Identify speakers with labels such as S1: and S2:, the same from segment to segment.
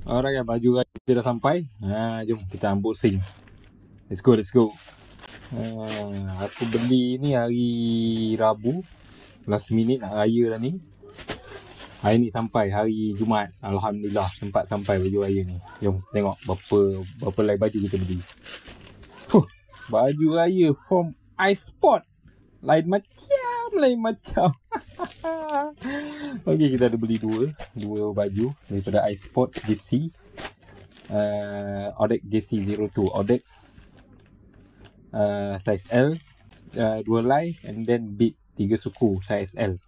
S1: Alright, baju kita dah sampai. Jom kita unboxing. Let's go. Aku beli ni hari Rabu. Last minute nak raya dah ni. Hari ni sampai, hari Jumaat. Alhamdulillah sempat sampai baju raya ni. Jom tengok berapa lai baju kita beli. Baju raya from iSport. Lain macam. Okey, kita ada beli dua baju daripada iSport JC. Odex JC02 Odex, size L, 2 lai, and then Beat 3 suku size L.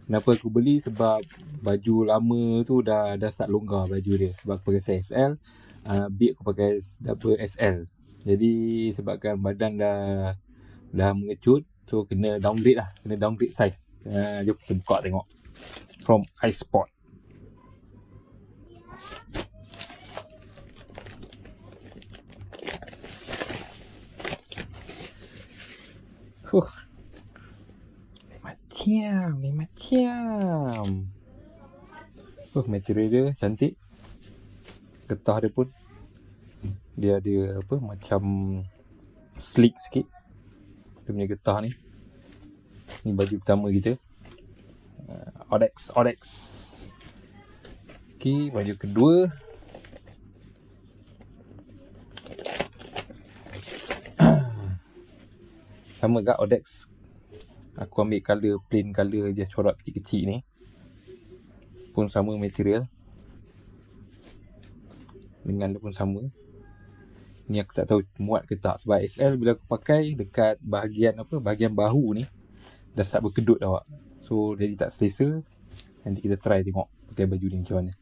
S1: Kenapa aku beli? Sebab baju lama tu dah start longgar baju dia. Sebab aku pakai size L, Beat aku pakai double SL. Jadi sebabkan badan dah mengecut, so kena downgrade size. Jom kita buka tengok from iSport. Lain macam. Material dia cantik. Getah dia pun dia ada macam slick sikit. Dia punya getah ni. Ni baju pertama kita. Odex. Okey, baju kedua. Sama kat Odex. Aku ambil color, plain color je, corak kecil-kecil ni. Pun sama material. Dengan dia pun sama. Ni aku tak tahu muat ke tak. Sebab SL bila aku pakai dekat bahagian bahu ni dah start berkedut dah. So jadi tak selesa. Nanti kita try tengok pakai baju ni macam mana.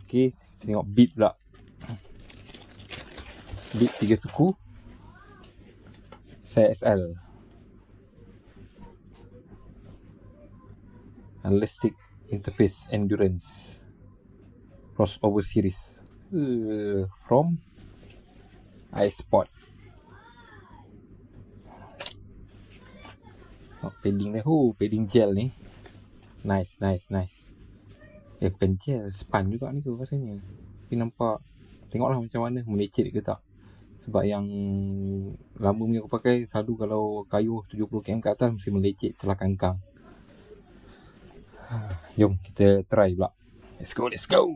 S1: Okay, tengok Beat pula. Beat 3 suku size SL. Elastic Interface Endurance Crossover Series from iSport. Padding dia, padding gel ni. Nice. Bukan gel, span juga ni tu rasanya. Tapi nampak, tengoklah macam mana, melecet ke tak. Sebab yang lama punya aku pakai, selalu kalau kayuh 70 km ke atas mesti melecet, celah kangkang. Jom kita try pula. Let's go.